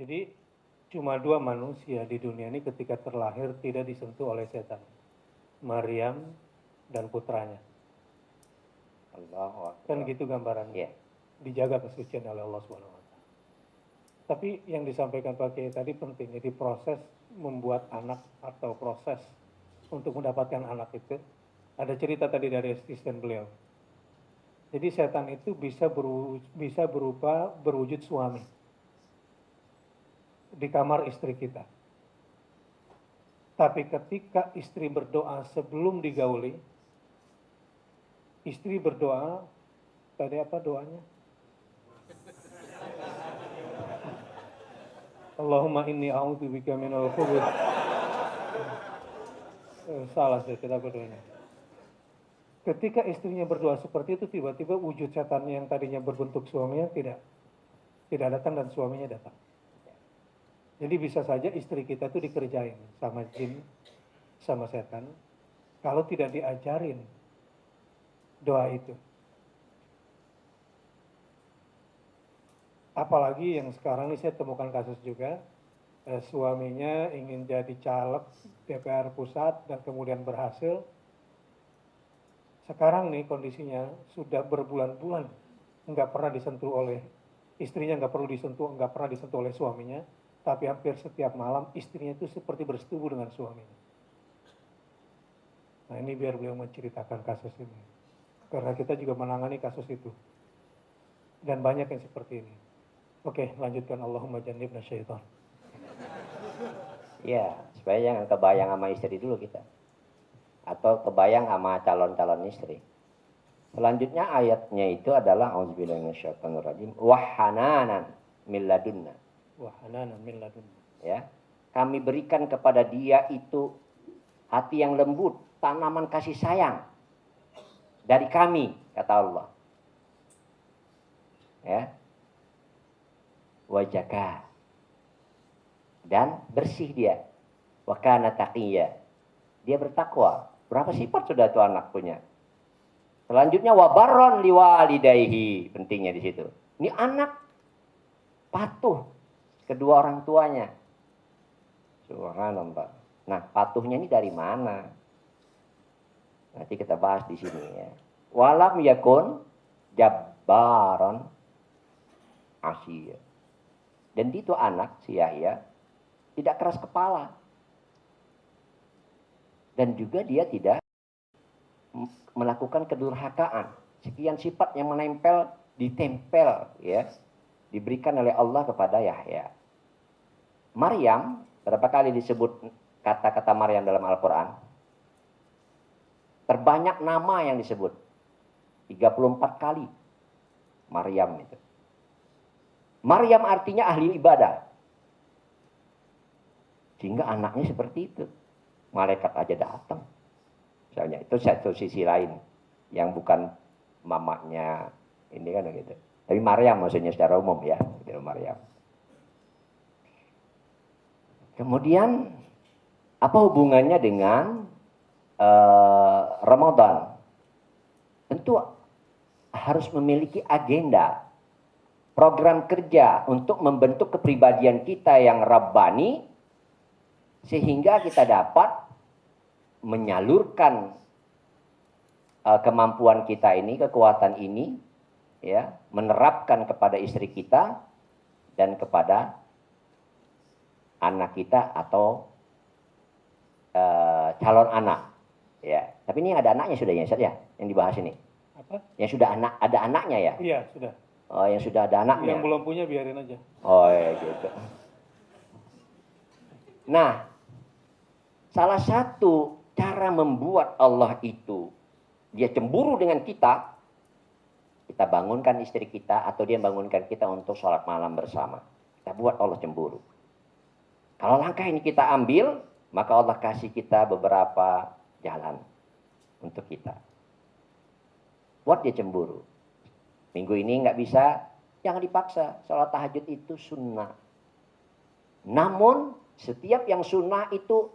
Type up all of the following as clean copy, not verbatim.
Jadi cuma dua manusia di dunia ini ketika terlahir tidak disentuh oleh setan. Maryam dan putranya. Allahu Akbar. Kan gitu gambarannya. Iya. Dijaga kesucian oleh Allah Subhanahu wa taala. Tapi yang disampaikan Pak Kiai tadi penting. Jadi proses membuat anak atau proses untuk mendapatkan anak itu ada cerita tadi dari asisten beliau. Jadi setan itu bisa berupa berwujud suami di kamar istri kita. Tapi ketika istri berdoa sebelum digauli, istri berdoa, tadi apa doanya? Allahumma inni a'udzubika minal khubuth. Salah saya tidak berdoanya. Ketika istrinya berdoa seperti itu, tiba-tiba wujud setan yang tadinya berbentuk suaminya tidak datang dan suaminya datang. Jadi bisa saja istri kita itu dikerjain sama jin, sama setan, kalau tidak diajarin doa itu. Apalagi yang sekarang ini saya temukan kasus juga, suaminya ingin jadi caleg DPR pusat dan kemudian berhasil. Sekarang nih kondisinya sudah berbulan-bulan nggak pernah disentuh oleh istrinya, nggak pernah disentuh oleh suaminya, tapi hampir setiap malam istrinya itu seperti bersetubuh dengan suaminya. Nah ini biar beliau menceritakan kasus ini, karena kita juga menangani kasus itu dan banyak yang seperti ini. Oke, lanjutkan. Allahumma jannibna syaitan. Ya, supaya jangan kebayang sama istri dulu kita. Atau kebayang sama calon-calon istri. Selanjutnya ayatnya itu adalah auzubillahi minasyaitonirrajim wa hananan min ladunna. Wa hananan min ladunna. Ya. Kami berikan kepada dia itu hati yang lembut, tanaman kasih sayang dari kami, kata Allah. Ya. Wa jaka. Dan bersih dia. Wa kana taqiyya. Dia bertakwa. Berapa sifat sudah tuh anak punya? Selanjutnya wabarron liwalidayhi, pentingnya di situ. Ini anak patuh kedua orang tuanya. Subhanallah. Nah, patuhnya ini dari mana? Nanti kita bahas di sini ya. Walam yakun jabbaron asiyah. Dan itu anak si Yahya tidak keras kepala. Dan juga dia tidak melakukan kedurhakaan. Sekian sifat yang menempel, ditempel ya, diberikan oleh Allah kepada Yahya. Maryam, berapa kali disebut kata-kata Maryam dalam Al-Quran? Terbanyak nama yang disebut. 34 kali. Maryam itu. Maryam artinya ahli ibadah. Sehingga anaknya seperti itu. Malaikat aja datang. Misalnya itu satu sisi lain yang bukan mamanya ini kan gitu. Tapi Maryam maksudnya secara umum ya, gitu Maryam. Kemudian apa hubungannya dengan Ramadan? Tentu harus memiliki agenda, program kerja untuk membentuk kepribadian kita yang rabbani sehingga kita dapat menyalurkan kemampuan kita ini, kekuatan ini, ya, menerapkan kepada istri kita dan kepada anak kita atau calon anak, ya. Tapi ini ada anaknya sudah ya, Ustaz ya, yang dibahas ini. Apa? Yang sudah ada anaknya ya? Iya sudah. Oh, yang sudah ada anaknya. Yang belum punya biarin aja. Oh ya gitu. Nah, salah satu cara membuat Allah itu dia cemburu dengan kita bangunkan istri kita atau dia bangunkan kita untuk sholat malam bersama. Kita buat Allah cemburu. Kalau langkah ini kita ambil, maka Allah kasih kita beberapa jalan untuk kita. Buat dia cemburu. Minggu ini nggak bisa, jangan dipaksa. Sholat tahajud itu sunnah. Namun setiap yang sunnah itu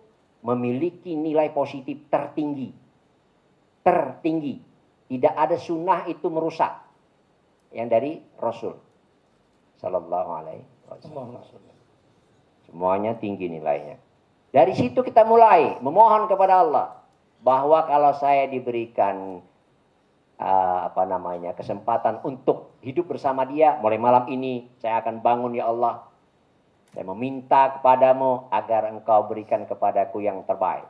memiliki nilai positif tertinggi. Tertinggi. Tidak ada sunnah itu merusak. Yang dari Rasul Sallallahu Alaihi Wasallam. Semuanya tinggi nilainya. Dari situ kita mulai memohon kepada Allah bahwa kalau saya diberikan kesempatan untuk hidup bersama dia, mulai malam ini saya akan bangun, ya Allah. Saya meminta kepadamu agar engkau berikan kepadaku yang terbaik.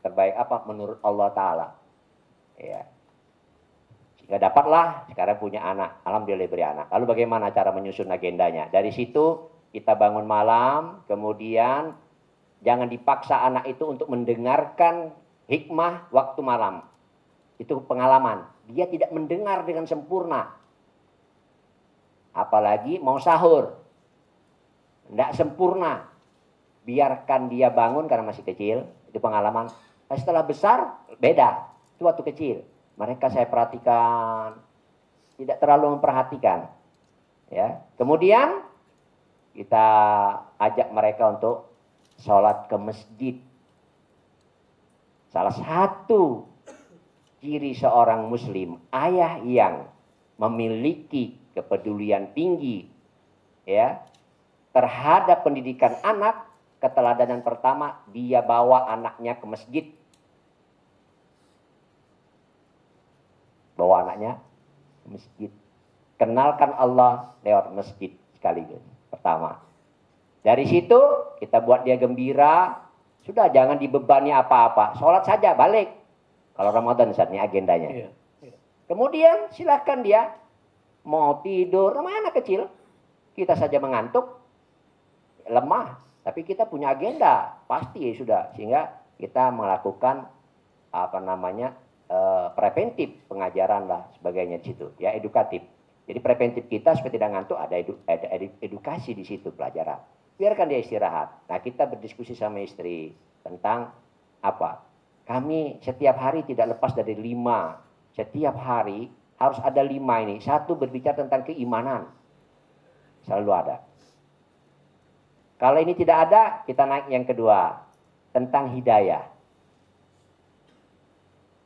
Terbaik apa? Menurut Allah Ta'ala. Ya. Sehingga dapatlah sekarang punya anak. Alhamdulillah beri anak. Lalu bagaimana cara menyusun agendanya? Dari situ kita bangun malam, kemudian jangan dipaksa anak itu untuk mendengarkan hikmah waktu malam. Itu pengalaman. Dia tidak mendengar dengan sempurna. Apalagi mau sahur. Tidak sempurna. Biarkan dia bangun karena masih kecil. Itu pengalaman. Nah, setelah besar, beda. Itu waktu kecil. Mereka saya perhatikan. Tidak terlalu memperhatikan. Ya. Kemudian, kita ajak mereka untuk sholat ke masjid. Salah satu ciri seorang muslim, ayah yang memiliki kepedulian tinggi ya terhadap pendidikan anak, keteladanan pertama dia bawa anaknya ke masjid. Bawa anaknya ke masjid. Kenalkan Allah lewat masjid sekaligus. Pertama. Dari situ kita buat dia gembira. Sudah jangan dibebani apa-apa. Sholat saja balik. Kalau Ramadan saat ini agendanya. Iya. Kemudian silahkan dia mau tidur. Namanya anak kecil. Kita saja mengantuk. Lemah. Tapi kita punya agenda. Pasti sudah. Sehingga kita melakukan preventif pengajaran lah sebagainya di situ. Ya edukatif. Jadi preventif kita supaya tidak ngantuk ada edukasi di situ pelajaran. Biarkan dia istirahat. Nah kita berdiskusi sama istri tentang apa? Kami setiap hari tidak lepas dari 5. Setiap hari harus ada 5 ini. 1 berbicara tentang keimanan. Selalu ada. Kalau ini tidak ada, kita naik yang kedua. Tentang hidayah.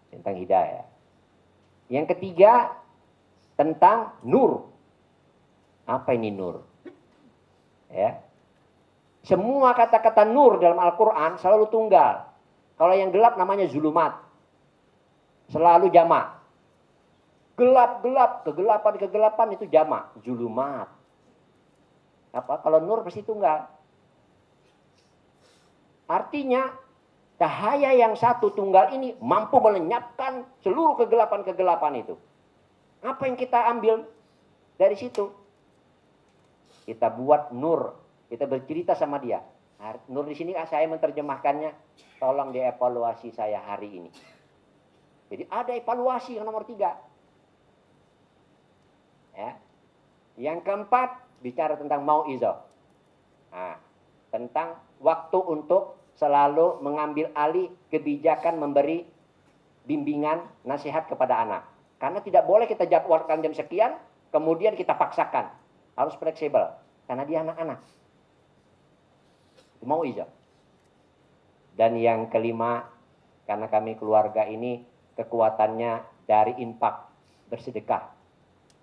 Tentang hidayah. Yang ketiga, tentang nur. Apa ini nur? Ya. Semua kata-kata nur dalam Al-Quran selalu tunggal. Kalau yang gelap namanya zulumat. Selalu jamak. Gelap-gelap, kegelapan-kegelapan itu jamak. Zulumat. Apa? Kalau nur pasti tunggal. Artinya, cahaya yang satu tunggal ini mampu melenyapkan seluruh kegelapan-kegelapan itu. Apa yang kita ambil dari situ? Kita buat nur. Kita bercerita sama dia. Nur di sini saya menerjemahkannya. Tolong dievaluasi saya hari ini. Jadi ada evaluasi yang nomor 3. Ya. Yang keempat bicara tentang mau'izah. Nah, tentang waktu untuk selalu mengambil alih kebijakan memberi bimbingan nasihat kepada anak. Karena tidak boleh kita jadwalkan jam sekian, kemudian kita paksakan. Harus fleksibel. Karena dia anak-anak. Mau'izah. Dan yang kelima, karena kami keluarga ini kekuatannya dari infak, bersedekah.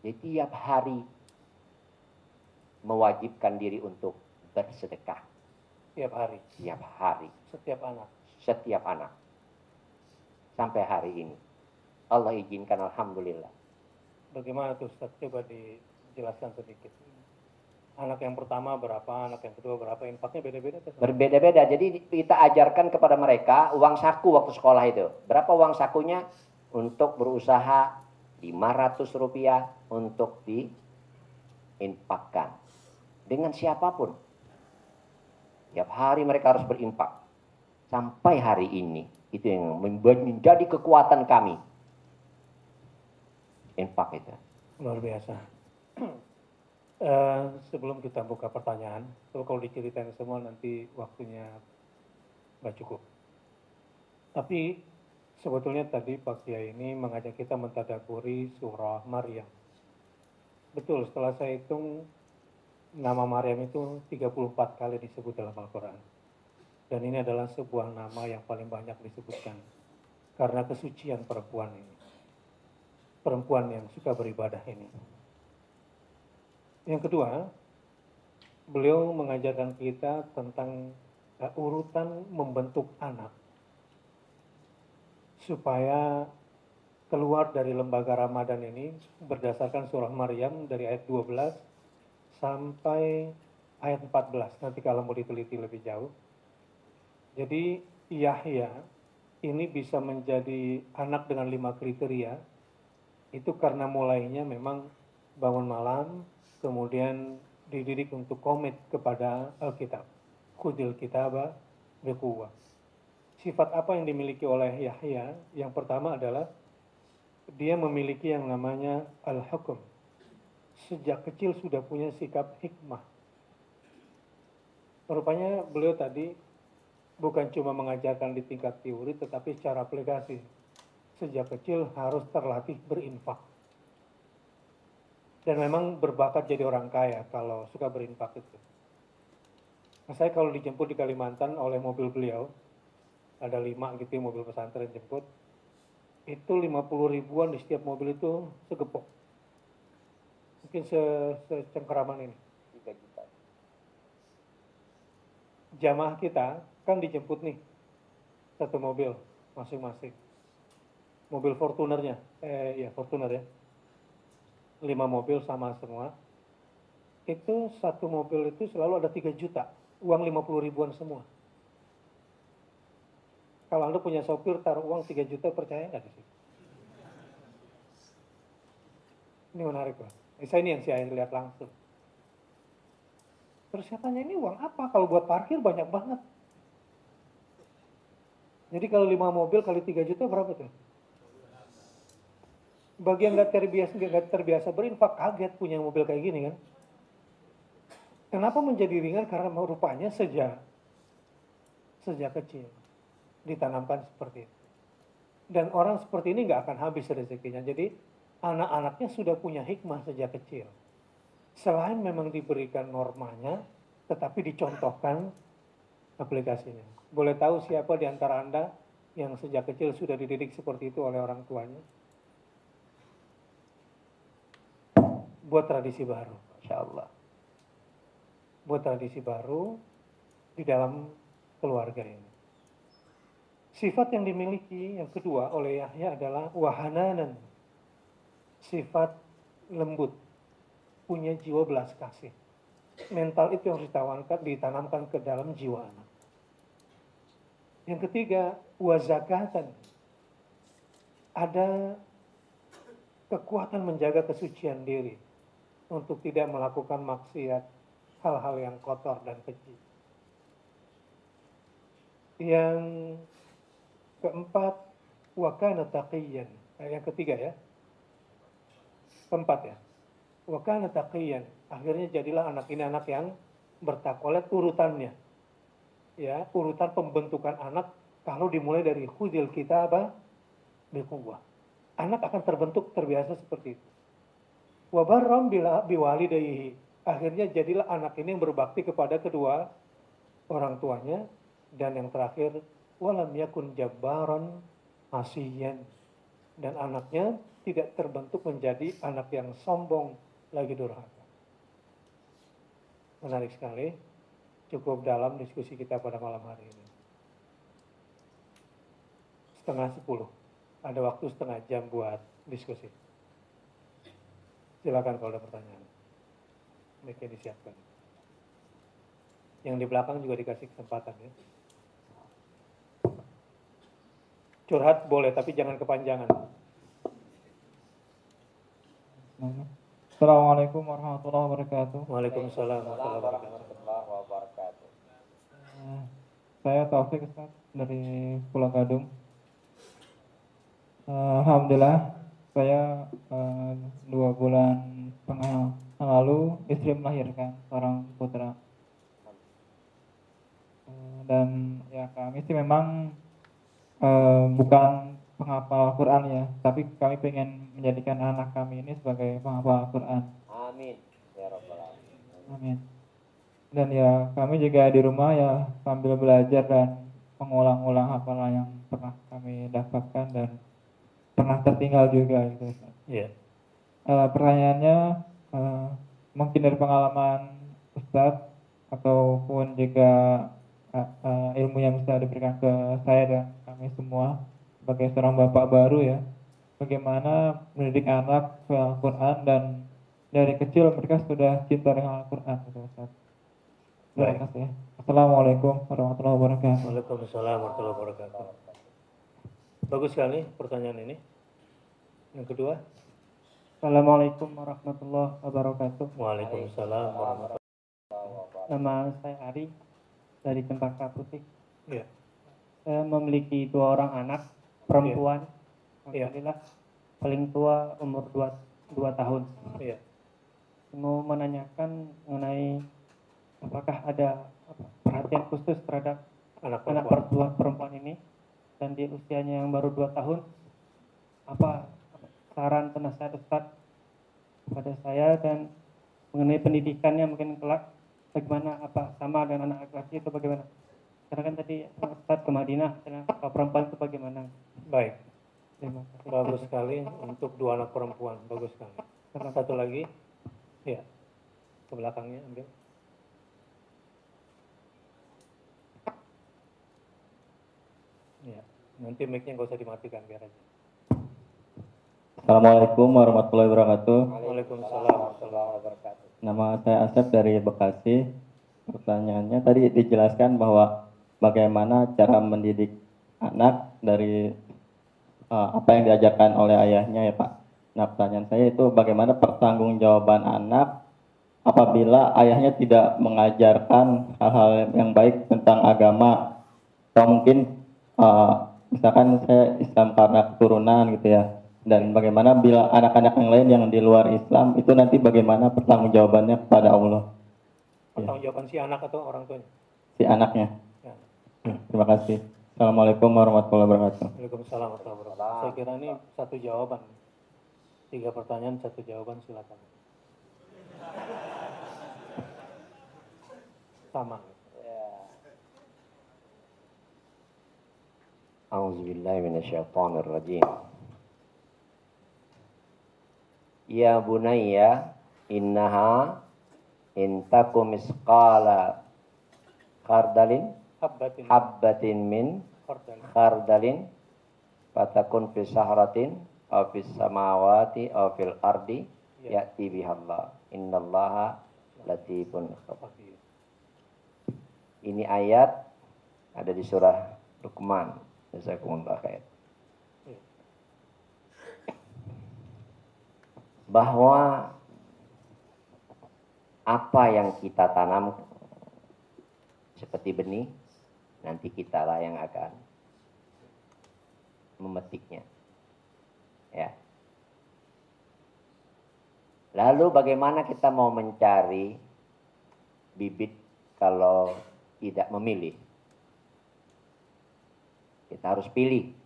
Jadi tiap hari mewajibkan diri untuk bersedekah. Tiap hari? Tiap hari. Setiap anak? Setiap anak. Sampai hari ini. Allah izinkan, alhamdulillah. Bagaimana tuh Ustaz? Coba dijelaskan sedikit. Anak yang pertama berapa, anak yang kedua berapa, infaknya beda-beda? Berbeda-beda. Jadi kita ajarkan kepada mereka uang saku waktu sekolah itu. Berapa uang sakunya? Untuk berusaha 500 rupiah untuk diinfakkan. Dengan siapapun. Tiap hari mereka harus berinfak. Sampai hari ini. Itu yang menjadi kekuatan kami. Infak itu. Luar biasa. Sebelum kita buka pertanyaan, kalau diceritain semua nanti waktunya nggak cukup. Tapi sebetulnya tadi Pak Kiai ini mengajak kita mentadaburi surah Maryam. Betul, setelah saya hitung nama Maryam itu 34 kali disebut dalam Al-Quran. Dan ini adalah sebuah nama yang paling banyak disebutkan. Karena kesucian perempuan ini. Perempuan yang suka beribadah ini. Yang kedua, beliau mengajarkan kita tentang urutan membentuk anak supaya keluar dari lembaga Ramadan ini berdasarkan surah Maryam dari ayat 12 sampai ayat 14. Nanti kalau mau diteliti lebih jauh. Jadi Yahya ini bisa menjadi anak dengan 5 kriteria. Itu karena mulainya memang bangun malam, kemudian dididik untuk komit kepada Alkitab. Khudil kitaba biquwwah. Sifat apa yang dimiliki oleh Yahya? Yang pertama adalah dia memiliki yang namanya al-hukum. Sejak kecil sudah punya sikap hikmah. Rupanya beliau tadi bukan cuma mengajarkan di tingkat teori, tetapi secara aplikasi. Sejak kecil harus terlatih berinfak. Dan memang berbakat jadi orang kaya kalau suka berinfak itu. Nah, saya kalau dijemput di Kalimantan oleh mobil beliau, ada 5 gitu mobil pesantren jemput, itu 50 ribuan di setiap mobil itu segepok. Mungkin secengkeraman ini. 3 juta. Jamaah kita kan dijemput nih, satu mobil masing-masing. Mobil Fortunernya, Fortuner ya. 5 mobil sama semua. Itu satu mobil itu selalu ada 3 juta, uang 50 ribuan semua. Kalau Anda punya sopir taruh uang 3 juta, percaya nggak di situ? Ini menarik Pak. Ini yang saya lihat langsung. Terus saya tanya, ini uang apa? Kalau buat parkir banyak banget. Jadi kalau 5 mobil kali 3 juta berapa tuh? Bagi yang nggak terbiasa berinfak, kaget punya mobil kayak gini kan. Kenapa menjadi ringan? Karena rupanya sejak kecil ditanamkan seperti itu. Dan orang seperti ini nggak akan habis rezekinya. Jadi anak-anaknya sudah punya hikmah sejak kecil. Selain memang diberikan normanya, tetapi dicontohkan aplikasinya. Boleh tahu siapa di antara Anda yang sejak kecil sudah dididik seperti itu oleh orang tuanya? Buat tradisi baru, Masya Allah. Buat tradisi baru di dalam keluarga ini. Sifat yang dimiliki yang kedua oleh Yahya adalah wahananan. Sifat lembut, punya jiwa belas kasih. Mental itu yang ditanamkan ke dalam jiwa anak. Yang ketiga, wazakatan. Ada kekuatan menjaga kesucian diri untuk tidak melakukan maksiat, hal-hal yang kotor dan keji. Yang keempat, wa kana taqiyyan. Yang ketiga ya. Keempat ya. Wa kana taqiyyan. Akhirnya jadilah anak ini anak yang bertakwa. Lihat urutannya. Ya, urutan pembentukan anak kalau dimulai dari khudil kitaba biquwwah. Anak akan terbentuk terbiasa seperti itu. Wa barram biwalidayhi. Akhirnya jadilah anak ini yang berbakti kepada kedua orang tuanya. Dan yang terakhir, walam yakun jabbaran asiyan. Dan anaknya tidak terbentuk menjadi anak yang sombong lagi durhaka. Menarik sekali. Cukup dalam diskusi kita pada malam hari ini. 9:30. Ada waktu setengah jam buat diskusi. Silakan kalau ada pertanyaan. Mereka disiapkan. Yang di belakang juga dikasih kesempatan ya. Curhat boleh, tapi jangan kepanjangan. Assalamualaikum warahmatullahi wabarakatuh. Waalaikumsalam warahmatullahi wabarakatuh. Saya Taufik Ustaz dari Pulau Gadung. Alhamdulillah saya 2 bulan setengah yang lalu istri melahirkan seorang putra. Dan ya kami sih memang bukan penghafal Quran ya, tapi kami pengen menjadikan anak kami ini sebagai penghafal Quran. Amin. Ya Rabbal Alamin. Amin. Dan ya kami juga di rumah ya sambil belajar dan mengulang-ulang hafalan yang pernah kami dapatkan dan pernah tertinggal juga gitu. Iya. Pertanyaannya mungkin dari pengalaman Ustadz, ataupun juga ilmu yang bisa diberikan ke saya dan kami semua sebagai seorang bapak baru ya, bagaimana mendidik anak ke Al-Quran dan dari kecil mereka sudah cinta dengan Al-Quran gitu, Ustaz. Terima Baik. kasih. Assalamualaikum warahmatullahi wabarakatuh. Waalaikumsalam warahmatullahi wabarakatuh. Bagus sekali pertanyaan ini. Yang kedua. Assalamualaikum warahmatullahi wabarakatuh. Waalaikumsalam warahmatullahi Nama saya Ari dari Cempaka Putih. wabarakatuh. Iya. Saya memiliki 2 orang anak perempuan. Iya. Alhamdulillah. Paling tua umur 2 tahun. Iya. Mau menanyakan mengenai apakah ada perhatian khusus terhadap Anak anak perempuan ini, dan di usianya yang baru 2 tahun, apa saran atau nasihat Ustadz kepada saya dan mengenai pendidikannya mungkin kelak bagaimana, apa sama dengan anak laki-laki itu bagaimana? Karena kan tadi Ustadz ke Madinah, kalau perempuan itu bagaimana? Baik. Terima kasih. Bagus sekali untuk 2 anak perempuan. Bagus sekali. Satu lagi. Ya. Ke belakangnya ambil. Ya. Nanti mic-nya nggak usah dimatikan, biar aja. Assalamualaikum warahmatullahi wabarakatuh. Waalaikumsalam warahmatullahi wabarakatuh. Nama saya Asep dari Bekasi. Pertanyaannya tadi dijelaskan bahwa bagaimana cara mendidik anak dari apa yang diajarkan oleh ayahnya ya Pak. Nah pertanyaan saya itu bagaimana pertanggungjawaban anak apabila ayahnya tidak mengajarkan hal-hal yang baik tentang agama, atau mungkin misalkan saya Islam karena keturunan gitu ya. Dan bagaimana bila anak-anak yang lain yang di luar Islam itu nanti bagaimana pertanggungjawabannya kepada Allah? Pertanggungjawaban si anak atau orang tuanya? Si anaknya. Ya. Terima kasih. Assalamualaikum warahmatullahi wabarakatuh. Waalaikumsalam warahmatullahi wabarakatuh. Saya kira ini satu jawaban. 3 pertanyaan, 1 jawaban, silakan. Sama. A'udzubillahi minasyaitonirrajim. Ya bunayya innaha intakum misqala khardalin habbatin min khardalin fatakun fi sahratin aw fis samawati aw fil ardi ya'ti bihallah innallaha latifun khabir. Ini ayat ada di surah Luqman. Jazakumullah khair. Bahwa apa yang kita tanam seperti benih, nanti kitalah yang akan memetiknya. Ya. Lalu bagaimana kita mau mencari bibit kalau tidak memilih? Kita harus pilih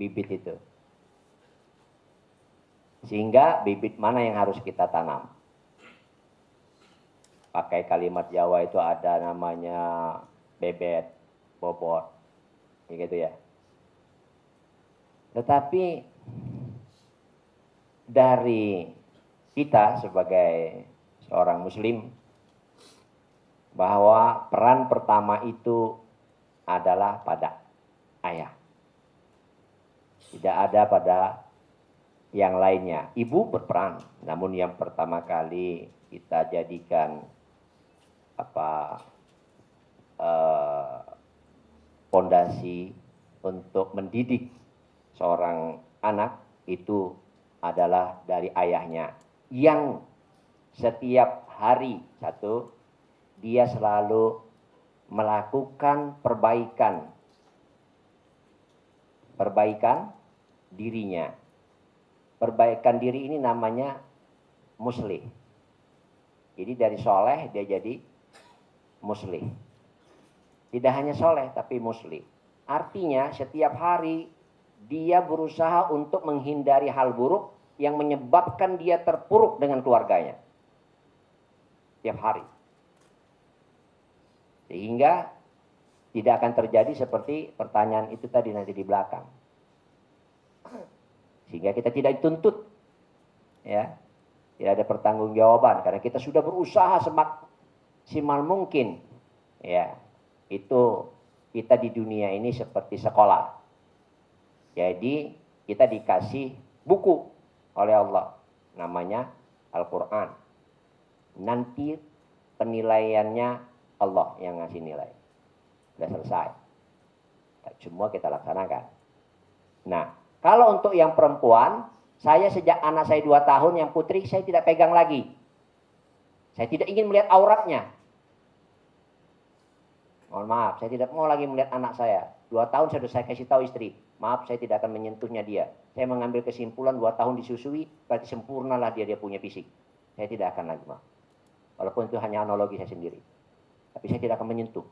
bibit itu. Sehingga bibit mana yang harus kita tanam. Pakai kalimat Jawa itu ada namanya bebet, bobot, gitu ya. Tetapi dari kita sebagai seorang muslim, bahwa peran pertama itu adalah pada ayah. Tidak ada pada yang lainnya. Ibu berperan, namun yang pertama kali kita jadikan fondasi untuk mendidik seorang anak itu adalah dari ayahnya, yang setiap hari dia selalu melakukan perbaikan dirinya. Perbaikan diri ini namanya muslih. Jadi dari soleh dia jadi muslih. Tidak hanya soleh tapi muslih. Artinya setiap hari dia berusaha untuk menghindari hal buruk yang menyebabkan dia terpuruk dengan keluarganya. Setiap hari. Sehingga tidak akan terjadi seperti pertanyaan itu tadi nanti di belakang. Sehingga kita tidak dituntut, ya, tidak ada pertanggungjawaban karena kita sudah berusaha semaksimal mungkin. Ya, itu kita di dunia ini seperti sekolah. Jadi kita dikasih buku oleh Allah, namanya Al-Quran. Nanti penilaiannya Allah yang ngasih nilai. Sudah selesai. Semua kita laksanakan. Nah, kalau untuk yang perempuan, saya sejak anak saya 2 tahun, yang putri saya tidak pegang lagi. Saya tidak ingin melihat auratnya. Mohon maaf, saya tidak mau lagi melihat anak saya. 2 tahun sudah saya kasih tahu istri, maaf saya tidak akan menyentuhnya dia. Saya mengambil kesimpulan 2 tahun disusui, berarti sempurnalah dia punya fisik. Saya tidak akan lagi, maaf. Walaupun itu hanya analogi saya sendiri. Tapi saya tidak akan menyentuh.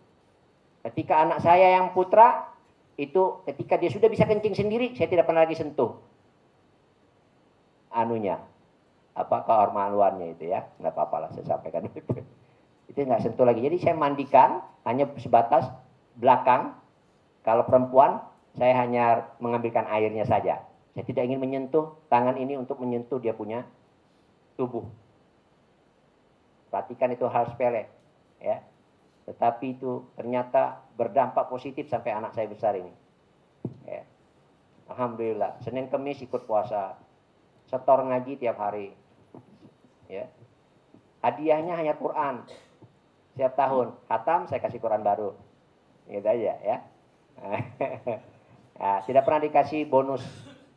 Ketika anak saya yang putra, itu ketika dia sudah bisa kencing sendiri, saya tidak pernah lagi sentuh anunya, kehormatannya itu ya, nggak apa-apa lah saya sampaikan itu nggak sentuh lagi. Jadi saya mandikan hanya sebatas belakang. Kalau perempuan, saya hanya mengambilkan airnya saja. Saya tidak ingin menyentuh tangan ini untuk menyentuh dia punya tubuh. Perhatikan itu hal sepele, ya. Tetapi itu ternyata berdampak positif sampai anak saya besar ini. Ya. Alhamdulillah, Senin Kemis ikut puasa, setor ngaji tiap hari. Ya. Hadiahnya hanya Quran. Setiap tahun, khatam saya kasih Quran baru. Gitu aja ya. Nah, tidak pernah dikasih bonus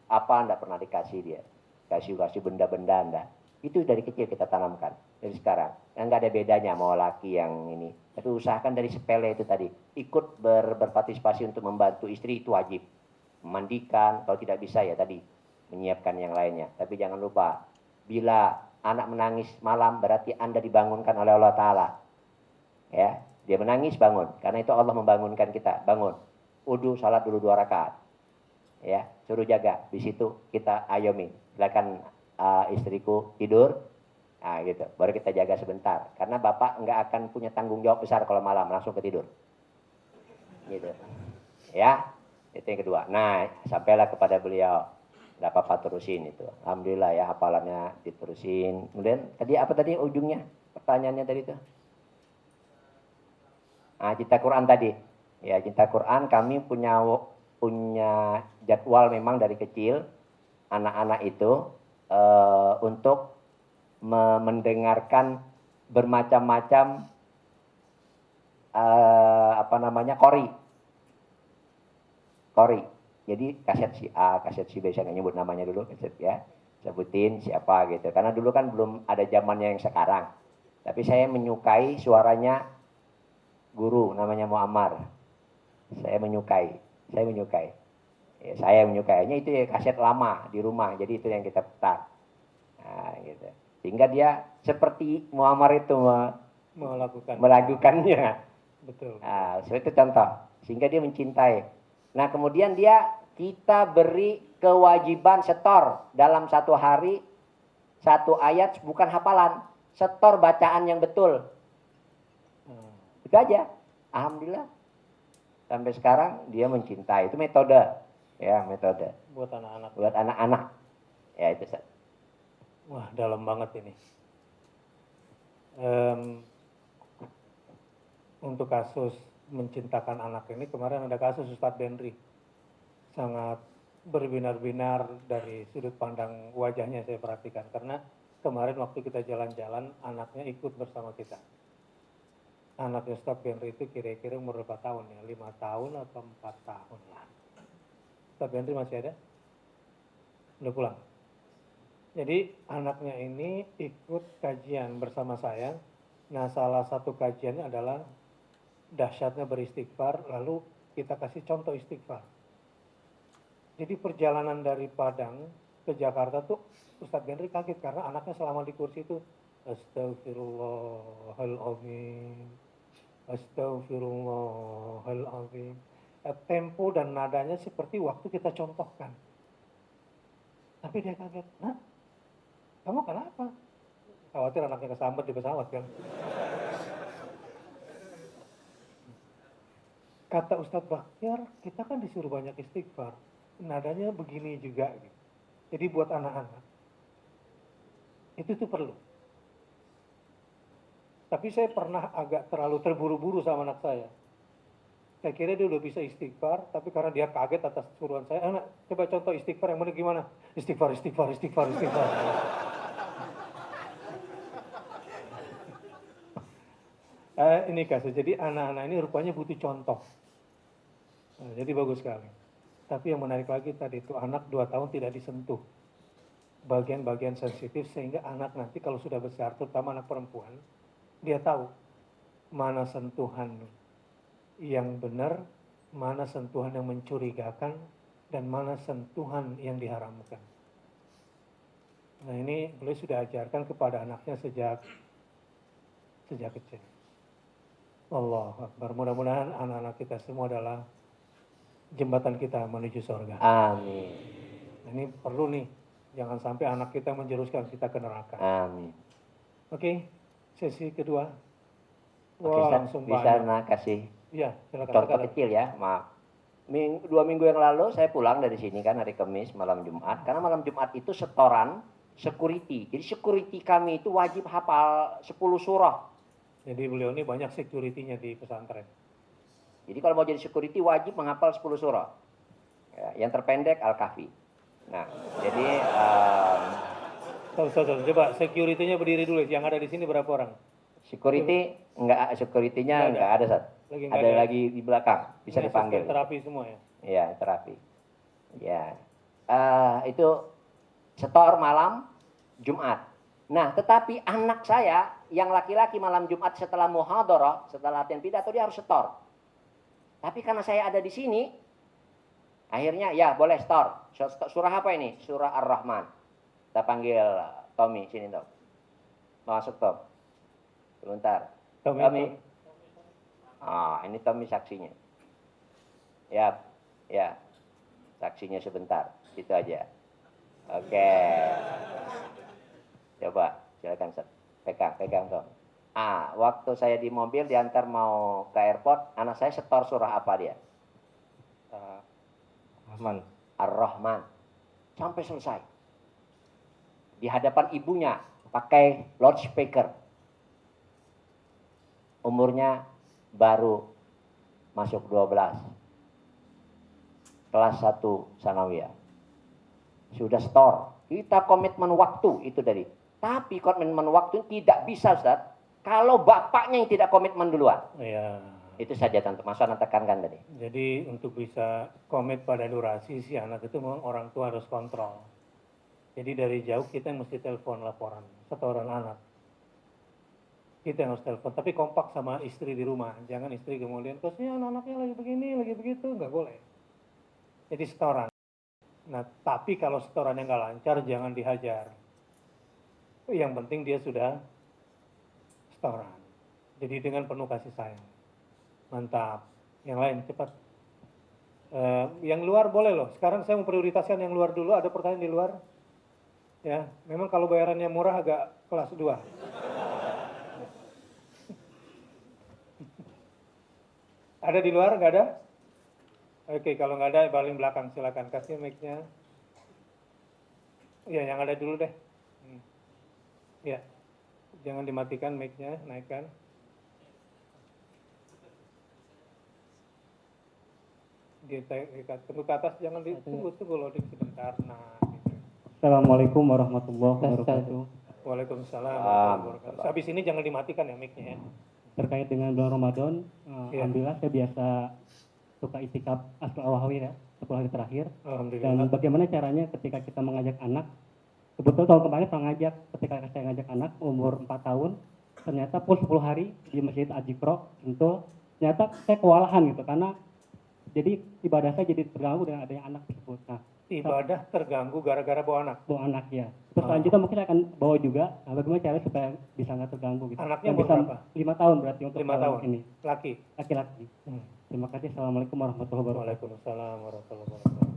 apa, enggak pernah dikasih dia. Kasih benda-benda enggak. Itu dari kecil kita tanamkan. Dari sekarang. Enggak ada bedanya mau laki yang ini. Tapi usahakan dari sepele itu tadi. Ikut berpartisipasi untuk membantu istri itu wajib. Memandikan, kalau tidak bisa ya tadi. Menyiapkan yang lainnya. Tapi jangan lupa, bila anak menangis malam berarti Anda dibangunkan oleh Allah Ta'ala. Ya, dia menangis bangun. Karena itu Allah membangunkan kita. Bangun. Udu, salat dulu 2 rakaat. Ya, suruh jaga. Di situ kita ayomi. Silakan istriku tidur. Nah, gitu. Baru kita jaga sebentar. Karena bapak nggak akan punya tanggung jawab besar kalau malam langsung ke tidur. Gitu. Ya, itu yang kedua. Nah, sampailah kepada beliau. Nggak apa-apa terusin itu. Alhamdulillah ya hafalannya diterusin. Kemudian tadi apa tadi ujungnya? Pertanyaannya tadi itu. Cinta Quran tadi. Ya, cinta Quran kami punya jadwal memang dari kecil anak-anak itu untuk mendengarkan bermacam-macam qori. Jadi kaset si A, kaset si B, saya nggak nyebut namanya dulu, kaset ya. Sebutin siapa gitu. Karena dulu kan belum ada zamannya yang sekarang. Tapi saya menyukai suaranya guru namanya Muammar. Saya menyukai. Ya, saya menyukainya itu ya kaset lama di rumah. Jadi itu yang kita putar. Nah, gitu. Sehingga dia seperti Muammar itu melakukannya. Betul. Nah, itu contoh. Sehingga dia mencintai. Nah, kemudian kita beri kewajiban setor dalam 1 hari 1 ayat, bukan hafalan, setor bacaan yang betul. Itu aja. Alhamdulillah. Sampai sekarang dia mencintai. Itu metode. Ya, metode. Buat anak-anak. Buat anak-anak. Ya, itu. Wah, dalam banget ini. Untuk kasus mencintakan anak ini, kemarin ada kasus Ustadz Benri. Sangat berbinar-binar dari sudut pandang wajahnya saya perhatikan. Karena kemarin waktu kita jalan-jalan, anaknya ikut bersama kita. Anaknya Ustadz Benri itu kira-kira umur berapa tahun ya? 5 tahun atau 4 tahun lah. Ustadz Benri masih ada? Udah pulang? Jadi anaknya ini ikut kajian bersama saya. Nah, salah satu kajiannya adalah dahsyatnya beristighfar, lalu kita kasih contoh istighfar. Jadi perjalanan dari Padang ke Jakarta tuh Ustadz Benri kaget karena anaknya selama di kursi itu Astagfirullahaladzim, Astagfirullahaladzim. Tempo dan nadanya seperti waktu kita contohkan. Tapi dia kaget, nah kamu kenapa? Khawatir anaknya kesambar di pesawat kan. Kata Ustadz Bakhtiar, kita kan disuruh banyak istighfar. Nadanya begini juga. Gitu. Jadi buat anak-anak, itu tuh perlu. Tapi saya pernah agak terlalu terburu-buru sama anak saya. Saya kira dia udah bisa istighfar, tapi karena dia kaget atas suruhan saya, anak coba contoh istighfar yang benar gimana? Istighfar, istighfar, istighfar, istighfar. Ini kasus, jadi anak-anak ini rupanya butuh contoh. Nah, jadi bagus sekali. Tapi yang menarik lagi tadi itu anak 2 tahun tidak disentuh bagian-bagian sensitif sehingga anak nanti kalau sudah besar, terutama anak perempuan, dia tahu mana sentuhan yang benar, mana sentuhan yang mencurigakan, dan mana sentuhan yang diharamkan. Nah ini beliau sudah ajarkan kepada anaknya sejak kecil. Allahu Akbar. Mudah-mudahan anak-anak kita semua adalah jembatan kita menuju surga. Amin. Ini perlu nih, jangan sampai anak kita menjeruskan kita ke neraka. Amin. Oke, sesi kedua. Oke, Wah, Ustaz, langsung bisa banyak. kasih Iya, silakan. contoh Silakan. kecil ya, maaf. 2 minggu yang lalu saya pulang dari sini kan hari Kamis malam Jumat. Karena malam Jumat itu setoran security. Jadi security kami itu wajib hafal 10 surah. Jadi beliau ini banyak security-nya di pesantren. Jadi kalau mau jadi security wajib menghafal 10 surah. Ya, yang terpendek Al-Kahfi. Nah, jadi Coba security-nya berdiri dulu. Yang ada di sini berapa orang? security-nya Nggak ada. enggak ada, Sat. Lagi nggak Ada ada. lagi di belakang, bisa Ini dipanggil. asisten terapi semua ya. Iya, terapi. Ya. Itu setor malam Jumat. Nah, tetapi anak saya yang laki-laki malam Jumat setelah muhadharah, setelah latihan pidato dia harus setor. Tapi karena saya ada di sini, akhirnya ya boleh setor. Surah apa ini? Surah Ar-Rahman. Kita panggil Tommy, sini Tom. Masuk Tom. Sebentar. Tommy. Ini Tommy saksinya. Ya, ya. Saksinya sebentar. Itu aja. Oke. Coba, silakan Seth. Pegang Tom. Waktu saya di mobil diantar mau ke airport, anak saya setor surah apa dia? Rahman. Ar-Rahman. Sampai selesai. Di hadapan ibunya, pakai loudspeaker. Umurnya baru masuk 12. Kelas 1 sanawiyah. Sudah setor. Kita komitmen waktu itu dari. Tapi komitmen waktu tidak bisa, Ustaz. Kalau bapaknya yang tidak komitmen duluan. Iya. Itu saja Tante Mas Wana tekankan tadi. Jadi untuk bisa komit pada durasi si anak itu memang orang tua harus kontrol. Jadi dari jauh kita mesti telepon laporan setoran anak. Kita yang harus telepon, tapi kompak sama istri di rumah. Jangan istri kemudian, khususnya anak-anaknya lagi begini, lagi begitu, nggak boleh. Jadi setoran. Nah, tapi kalau setorannya nggak lancar, jangan dihajar. Yang penting dia sudah setoran. Jadi dengan penuh kasih sayang. Mantap. Yang lain cepat. Yang luar boleh loh. Sekarang saya memprioritaskan yang luar dulu. Ada pertanyaan di luar? Ya, memang kalau bayarannya murah agak kelas 2. Ada di luar? Nggak ada? Oke, kalau nggak ada paling belakang silakan kasih mic-nya. Ya, yang ada dulu deh. Ya, jangan dimatikan mic-nya, naikkan. Tunggu ke atas, jangan ditunggu loading sebentar. Nah, gitu. Assalamualaikum warahmatullahi wabarakatuh. Waalaikumsalam warahmatullahi wabarakatuh. Habis ini jangan dimatikan ya mic-nya ya. Terkait dengan bulan Ramadan, Iya. alhamdulillah saya biasa suka itikaf Asrul Awawi ya, 10 hari terakhir. Dan Alhamdulillah. bagaimana caranya ketika kita mengajak anak, kebetulan tahun kemarin pernah ngajak, ketika saya ngajak anak umur 4 tahun, ternyata pun 10 hari di Masjid Al-Jikro, ternyata saya kewalahan gitu, karena jadi ibadah saya jadi terganggu dengan adanya anak tersebut. Nah, Ibadah terganggu gara-gara bawa anak. bawa anak ya. Terus selanjutnya mungkin saya akan bawa juga, nah, bagaimana caranya supaya bisa nggak terganggu gitu. Anaknya Dan umur bisa berapa? 5 tahun berarti untuk 5 tahun. ini, Laki. laki-laki. Terima kasih. Assalamualaikum warahmatullahi wabarakatuh. Waalaikumsalam warahmatullahi wabarakatuh.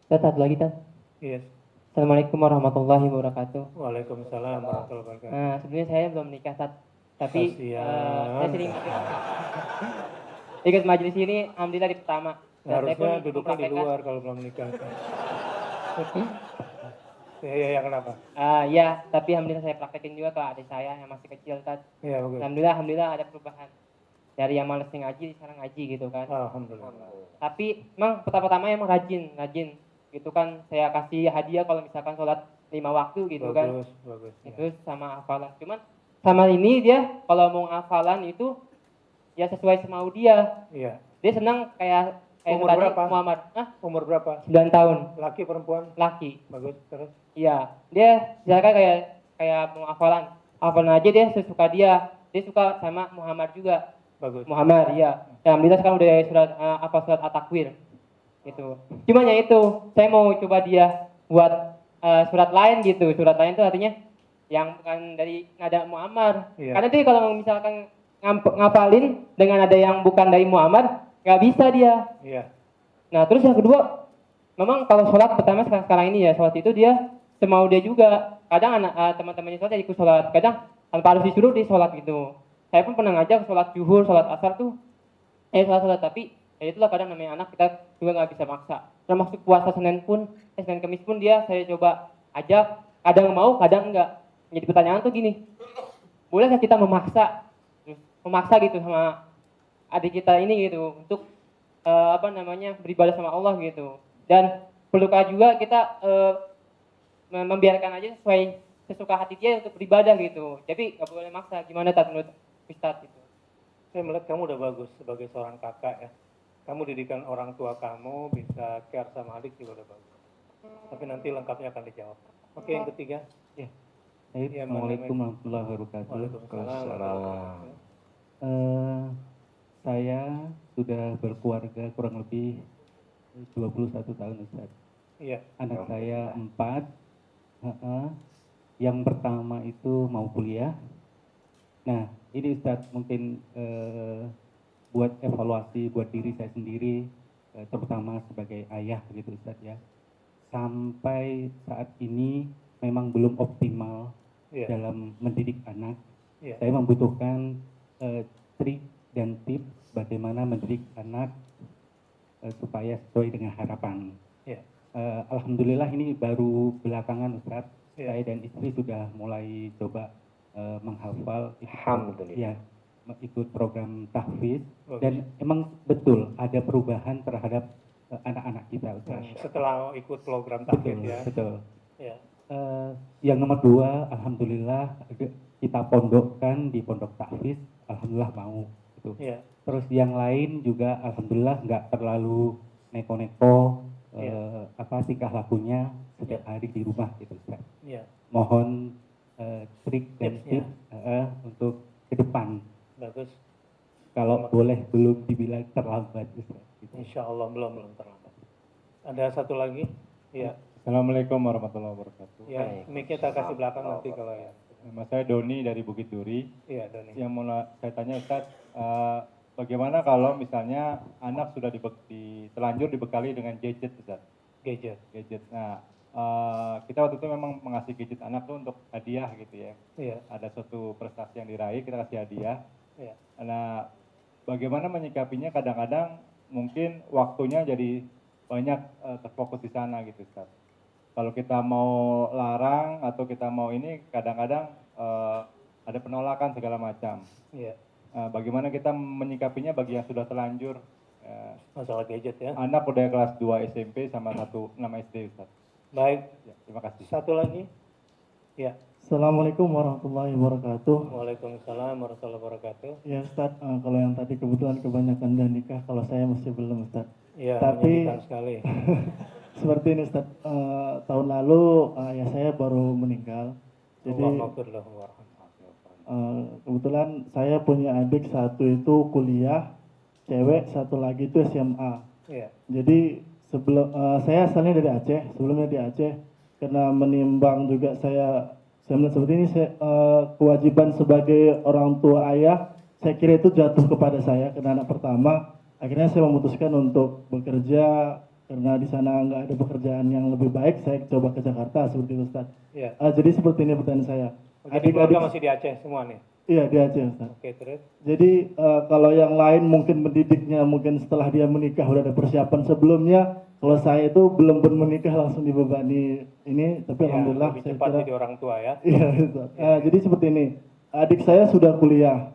Satu lagi, Tan. Yes. Assalamualaikum warahmatullahi wabarakatuh. Waalaikumsalam warahmatullahi wabarakatuh. Nah, sebenarnya saya belum menikah, Tat. Tapi Kasihan. saya sering ikut majelis ini, alhamdulillah di pertama. Dan saya Harusnya pun duduknya di mempraktekkan- luar kalau belum nikah. Ya, kenapa? Ya, tapi alhamdulillah saya praktekin juga ke adik saya yang masih kecil, Ustaz. Ya, bagus. Alhamdulillah ada perubahan. Dari yang males ngaji, sekarang ngaji gitu kan. Alhamdulillah. Tapi emang pertama-tama emang rajin. Gitu kan, saya kasih hadiah kalau misalkan sholat 5 waktu gitu kan. Bagus. Itu sama hafalan. Cuman sama ini dia kalau mau hafalan itu ya sesuai semau dia. Iya. Dia senang kayak Umur tadi berapa? Muhammad. Umur berapa? 9 tahun. Laki perempuan? Laki. Bagus, terus? Iya, dia misalkan kayak mau hafalan aja dia sesuka dia. Dia suka sama Muhammad juga. Bagus. Muhammad, iya. Ya, alhamdulillah sekarang udah surat At-Takwir. Gitu. Cuma ya itu, saya mau coba dia buat surat lain gitu. Surat lain itu artinya yang bukan dari nada Muhammad. Iya. Karena dia kalau misalkan ngapalin dengan ada yang bukan dari Muhammad, nggak bisa dia. Iya. Nah, terus yang kedua, memang kalau sholat pertama sekarang ini ya, sholat itu dia semau dia juga. Kadang teman-temannya sholat ikut sholat, kadang tanpa harus disuruh dia sholat gitu. Saya pun pernah ngajak sholat zuhur, sholat asar tuh, sholat, tapi ya itulah kadang namanya anak kita juga nggak bisa maksa. Termasuk puasa Senin Kamis pun dia saya coba ajak, kadang mau, kadang enggak. Jadi pertanyaan tuh gini, bolehkah kita memaksa gitu sama adik kita ini gitu untuk beribadah sama Allah gitu. Dan perlukah juga kita membiarkan aja sesuai sesuka hati dia untuk beribadah gitu. Jadi nggak boleh maksa. Gimana menurut Ustadz itu? Saya melihat kamu udah bagus sebagai seorang kakak ya. Kamu didikan orang tua kamu, bisa care sama adik juga udah bagus. Tapi nanti lengkapnya akan dijawab. Oke, yang ketiga. Ya. Assalamualaikum warahmatullahi wabarakatuh. Waalaikumsalam. Saya sudah berkeluarga kurang lebih 21 tahun, Ustaz. Iya. Anak saya 4. Yang pertama itu mau kuliah. Nah, ini Ustaz mungkin buat evaluasi buat diri saya sendiri, terutama sebagai ayah gitu Ustaz ya. Sampai saat ini memang belum optimal dalam mendidik anak. Saya membutuhkan trik dan tips bagaimana mendidik anak supaya sesuai dengan harapan. Alhamdulillah ini baru belakangan Ustaz, saya dan istri sudah mulai coba menghafal, ikut program tahfiz, dan emang betul ada perubahan terhadap anak-anak kita Ustaz. Setelah ikut program tahfiz ya. Betul. Ya. Yang nomor 2, alhamdulillah kita pondokkan di pondok tahfiz, alhamdulillah mau. Gitu. Terus yang lain juga alhamdulillah nggak terlalu neko-neko tingkah lakunya setiap hari di rumah gitu Ustaz. Mohon trik dan tips untuk ke depan. Bagus. Kalau boleh belum dibilang terlambat Ustaz. Gitu. Insya Allah belum terlambat. Ada satu lagi? Iya. Assalamualaikum warahmatullahi wabarakatuh. Ya, mic-nya kita kasih belakang nanti kalau ya. Nama saya Doni dari Bukit Duri. Iya, Doni. Yang mau saya tanya Ustaz, bagaimana kalau misalnya anak sudah telanjur dibekali dengan gadget Ustaz? Gadget. Nah, kita waktu itu memang mengasih gadget anak tuh untuk hadiah gitu ya. Iya. Ada suatu prestasi yang diraih, kita kasih hadiah. Iya. Nah, bagaimana menyikapinya kadang-kadang mungkin waktunya jadi banyak terfokus di sana gitu Ustaz. Kalau kita mau larang atau kita mau ini kadang-kadang ada penolakan segala macam. Iya. Bagaimana kita menyikapinya bagi yang sudah terlanjur Masalah gadget ya. anak udah kelas 2 SMP sama 6 SD Ustaz. Baik. Ya, terima kasih. Satu lagi. Ya. Assalamualaikum warahmatullahi wabarakatuh. Waalaikumsalam warahmatullahi wabarakatuh. Ya Ustaz, kalau yang tadi kebetulan kebanyakan udah nikah, kalau saya masih belum Ustaz. Iya, Tapi menyedihkan sekali. seperti ini Ustaz, tahun lalu ayah saya baru meninggal. Jadi kebetulan saya punya adik, satu itu kuliah, cewek, satu lagi itu SMA. Iya. Jadi saya asalnya dari Aceh, sebelumnya di Aceh, karena menimbang juga saya melihat seperti ini, kewajiban sebagai orang tua ayah, saya kira itu jatuh kepada saya karena anak pertama. Akhirnya saya memutuskan untuk bekerja karena di sana nggak ada pekerjaan yang lebih baik. Saya coba ke Jakarta seperti itu Ustaz. Iya. Jadi seperti ini pertanyaan saya. Jadi keluarga masih di Aceh semua nih? Iya di Aceh Ustaz. Oke, terus? Jadi kalau yang lain mungkin mendidiknya mungkin setelah dia menikah udah ada persiapan sebelumnya. Kalau saya itu belum pun menikah langsung dibebani ini, tapi Ya, alhamdulillah lebih saya cepat kira jadi orang tua ya. iya Ustaz. Jadi seperti ini, adik saya sudah kuliah,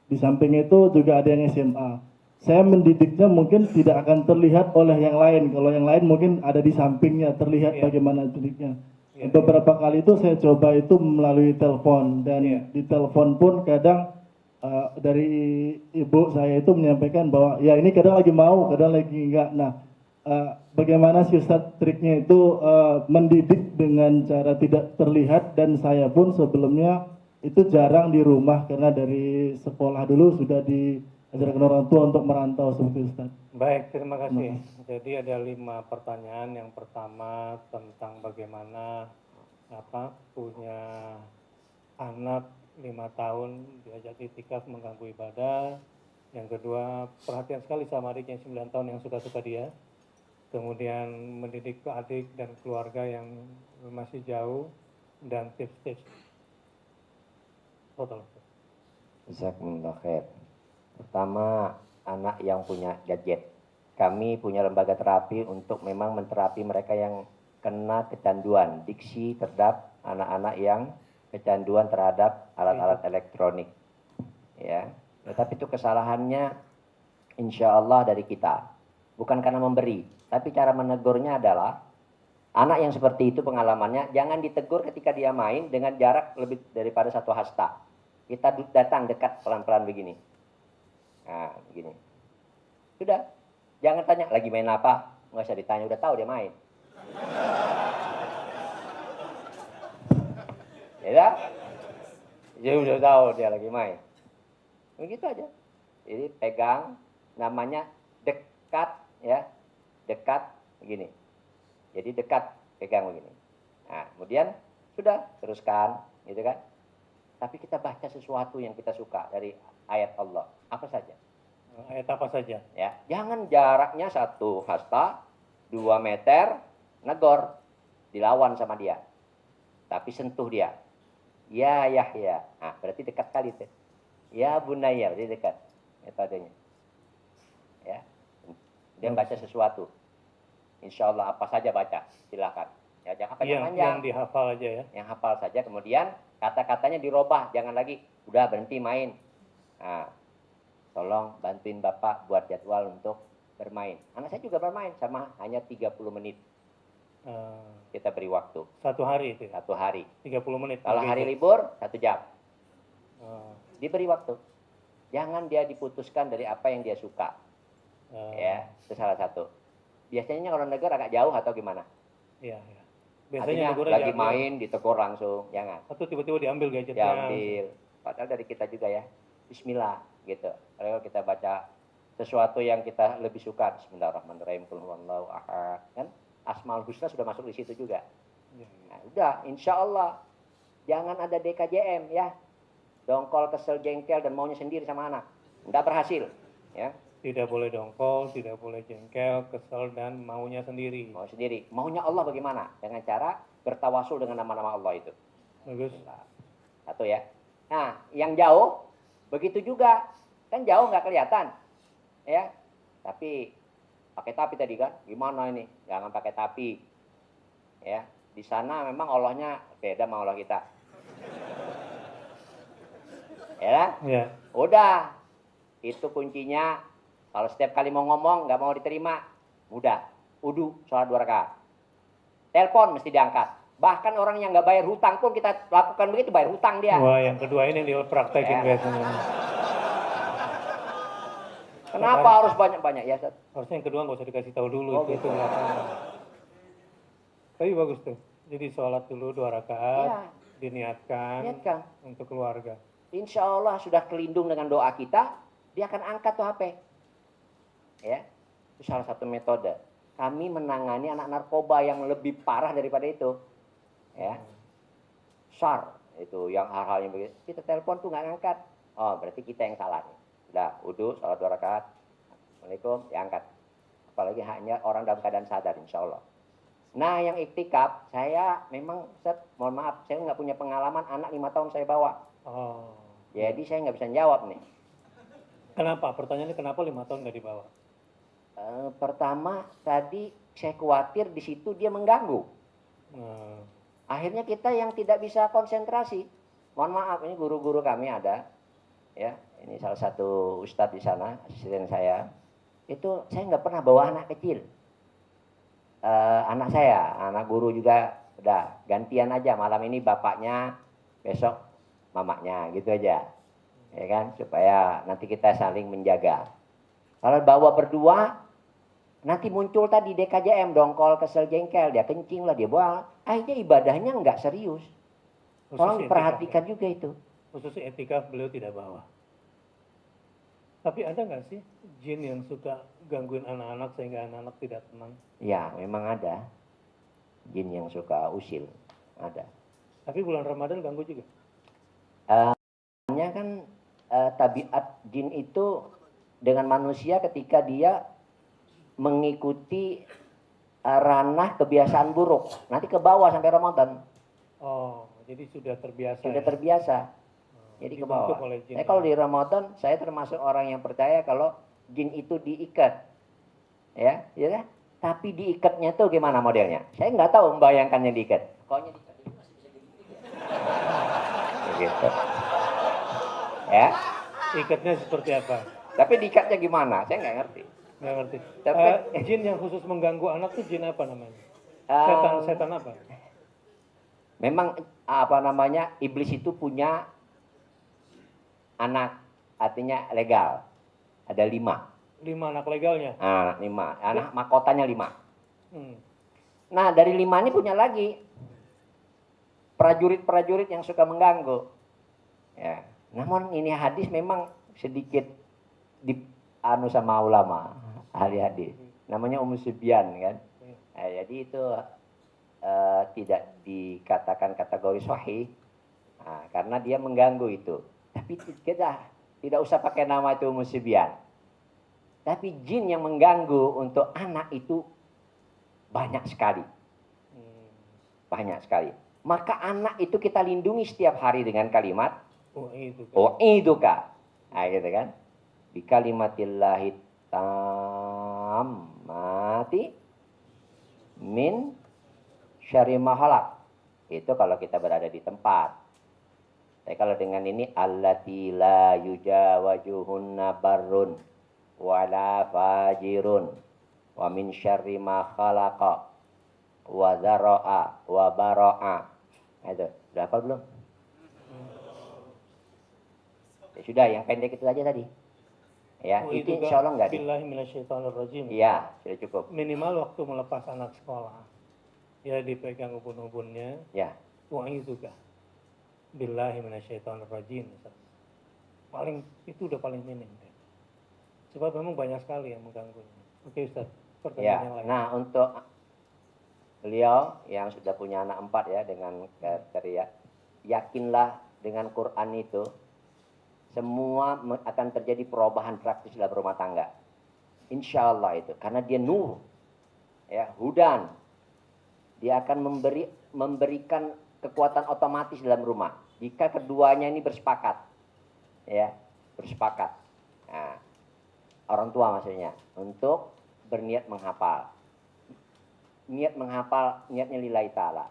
di samping itu juga ada yang SMA. Saya mendidiknya mungkin tidak akan terlihat oleh yang lain. Kalau yang lain mungkin ada di sampingnya terlihat Iya. bagaimana didiknya. Iya, Beberapa kali itu saya coba itu melalui telepon dan Iya. di telepon pun kadang dari ibu saya itu menyampaikan bahwa ya ini kadang lagi mau, kadang lagi enggak. Nah, bagaimana sih Ustaz triknya itu mendidik dengan cara tidak terlihat, dan saya pun sebelumnya itu jarang di rumah karena dari sekolah dulu sudah diajarkan orang tua untuk merantau seperti Ustaz. Baik, terima kasih. Jadi ada 5 pertanyaan. Yang pertama tentang bagaimana punya anak 5 tahun diajak itikaf mengganggu ibadah. Yang kedua, perhatian sekali sama adiknya 9 tahun yang suka-suka dia. Kemudian mendidik ke adik dan keluarga yang masih jauh, dan tips-tips. Total. Jazakumullah khair. Pertama, anak yang punya gadget. Kami punya lembaga terapi untuk memang menterapi mereka yang kena kecanduan diksi terhadap anak-anak yang kecanduan terhadap alat-alat elektronik. Ya, tetapi itu kesalahannya insya Allah dari kita. Bukan karena memberi, tapi cara menegurnya adalah anak yang seperti itu pengalamannya jangan ditegur ketika dia main dengan jarak lebih daripada 1 hasta. Kita datang dekat pelan-pelan begini. Nah, begini. Sudah, jangan tanya lagi main apa, nggak usah ditanya, udah tahu dia main. Ya udah tahu dia lagi main. Begitu aja. Jadi pegang, namanya dekat ya, dekat begini. Jadi dekat, pegang begini. Nah, kemudian sudah teruskan, gitu kan? Tapi kita baca sesuatu yang kita suka dari ayat Allah, apa saja. Ayat apa saja? Ya, jangan jaraknya 1 hasta, 2 meter, negor, dilawan sama dia. Tapi sentuh dia. Ya Yahya. Nah, berarti dekat kali itu. Ya Bunaya, berarti dekat. Metodenya. Ya. Dia baca sesuatu. Insya Allah apa saja baca, silakan. Ya, jangan panjang-panjang. Yang dihafal aja ya. Yang hafal saja, kemudian kata-katanya dirubah, jangan lagi udah berhenti main. Nah, tolong bantuin Bapak buat jadwal untuk bermain. Anak saya juga bermain sama hanya 30 menit. Kita beri waktu. 1 hari itu ya? 1 hari. 30 menit. Kalau hari libur 1 jam. Diberi waktu. Jangan dia diputuskan dari apa yang dia suka. Ya, itu salah satu. Biasanya kalau negur agak jauh atau gimana? Iya, iya. Biasanya lagi main ditegur langsung, jangan. Atau tiba-tiba diambil gadgetnya. Diambil. Padahal dari kita juga ya. Bismillah gitu. Kalau kita baca sesuatu yang kita lebih suka, Bismillahirrahmanirrahim, qul huwallahu ahad, kan? Asmaul Husna sudah masuk di situ juga. Nah, udah, insya Allah jangan ada DKJM ya. Dongkol, kesel, jengkel dan maunya sendiri sama anak. Nggak berhasil, ya. Tidak boleh dongkol, tidak boleh jengkel, kesel, dan maunya sendiri. Mau sendiri. Maunya Allah bagaimana? Dengan cara bertawasul dengan nama-nama Allah itu. Bagus. Satu ya. Nah, yang jauh, begitu juga. Kan jauh nggak kelihatan. Ya. Tapi, pakai tapi tadi kan? Gimana ini? Jangan pakai tapi. Ya. Di sana memang Allahnya beda sama Allah kita. Ya. Ya. Udah. Itu kuncinya. Kalau setiap kali mau ngomong nggak mau diterima, mudah. Wudu, sholat 2 rakaat. Telepon mesti diangkat. Bahkan orang yang nggak bayar hutang pun kita lakukan begitu, bayar hutang dia. Wah, yang kedua ini dipraktekin biasanya. Kenapa harus banyak-banyak ya? Harusnya yang kedua nggak usah dikasih tahu dulu. Oh, itu gitu. Tapi bagus tuh. Jadi sholat dulu 2 rakaat, Ya. diniatkan untuk keluarga. Insya Allah sudah kelindung dengan doa kita, dia akan angkat tuh HP. Ya, itu salah satu metode. Kami menangani anak narkoba yang lebih parah daripada itu. Ya, SAR itu yang hal-hal yang begitu. Kita telepon tuh nggak ngangkat. Oh, berarti kita yang salah nih. Udah, wudu, sholat 2 rakaat. Assalamualaikum, diangkat. Apalagi hanya orang dalam keadaan sadar, insya Allah. Nah, yang iktikaf, saya memang, Ustaz, mohon maaf, saya nggak punya pengalaman anak 5 tahun saya bawa. Oh. Jadi saya nggak bisa jawab nih. Kenapa? Pertanyaannya kenapa 5 tahun nggak dibawa? Pertama tadi saya khawatir di situ dia mengganggu. Nah, Akhirnya kita yang tidak bisa konsentrasi. Mohon maaf, ini guru-guru kami ada, ya. Ini salah satu ustadz di sana, asisten saya. Itu saya nggak pernah bawa anak kecil. Anak saya, anak guru juga udah gantian aja. Malam ini bapaknya, besok mamanya, gitu aja, ya kan? Supaya nanti kita saling menjaga. Kalau bawa berdua, nanti muncul tadi DKJM, dongkol, kesel, jengkel, dia kencing lah, dia buang. Akhirnya ibadahnya nggak serius. Tolong khusus diperhatikan etika, juga itu. khusus etika beliau tidak bawa. Tapi ada nggak sih jin yang suka gangguin anak-anak sehingga anak-anak tidak tenang? Ya, memang ada jin yang suka usil, ada. Tapi bulan Ramadan ganggu juga. Hanya kan tabiat jin itu dengan manusia ketika dia mengikuti ranah kebiasaan buruk, nanti ke bawah sampai Ramadan. Oh, jadi sudah terbiasa. Sudah ya? terbiasa. Jadi ke Dibentuk bawah. oleh jin. Kalau di Ramadan, saya termasuk orang yang percaya kalau jin itu diikat. Ya, ya. Tapi diikatnya tuh gimana modelnya? Saya nggak tahu membayangkannya diikat. Pokoknya diikat ini masih bisa gini-gini ya. Begitu. Ya. Ikatnya seperti apa? Tapi diikatnya gimana? Saya nggak ngerti. Nggak ngerti. Tapi- Jin yang khusus mengganggu anak tuh jin apa namanya? Eh, Setan apa? Memang apa namanya, iblis itu punya anak, artinya legal. Ada 5. 5 anak legalnya. Anak 5. Anak mahkotanya 5. Hmm. Nah, dari 5 ini punya lagi prajurit-prajurit yang suka mengganggu. Ya. Namun ini hadis memang sedikit di anu sama ulama, ahli hadis. Namanya Sufyan kan. Nah, jadi itu tidak dikatakan kategori sahih. Nah, karena dia mengganggu itu. Tapi kita tidak usah pakai nama itu Sufyan. Tapi jin yang mengganggu untuk anak itu banyak sekali. Banyak sekali. Maka anak itu kita lindungi setiap hari dengan kalimat Oh, itu. oh itu kak. Nah gitu kan. Bi kalimatillahi tammati min syarri ma khalaq. Itu kalau kita berada di tempat. Tapi kalau dengan ini allati la yujawajuhunna barrun wala fajirun wa min syarri ma khalaqa wa zara'a wa bara'a. Nah, itu sudah hafal belum? Ya, sudah, yang pendek itu aja tadi. Ya, Oh, itu itu insya Allah enggak di. Billahi minasyaitonirrajim. Iya, sudah cukup. Minimal waktu melepas anak sekolah. Ya dipegang ubun-ubunnya. Ya. Wah itu kah? Billahi minasyaitonirrajim. Paling itu udah paling minim. Sebab memang banyak sekali yang mengganggunya. Oke Ustaz, pertanyaan Ya. yang lain. Nah, untuk beliau yang sudah punya anak 4 ya dengan kriteria, yakinlah dengan Quran itu semua akan terjadi perubahan praktis dalam rumah tangga. Insya Allah itu, karena dia nur, ya, hudan. Dia akan memberikan kekuatan otomatis dalam rumah. Jika keduanya ini bersepakat, ya, bersepakat. Nah, orang tua maksudnya untuk berniat menghafal. Niat menghafal, niatnya lillahi ta'ala.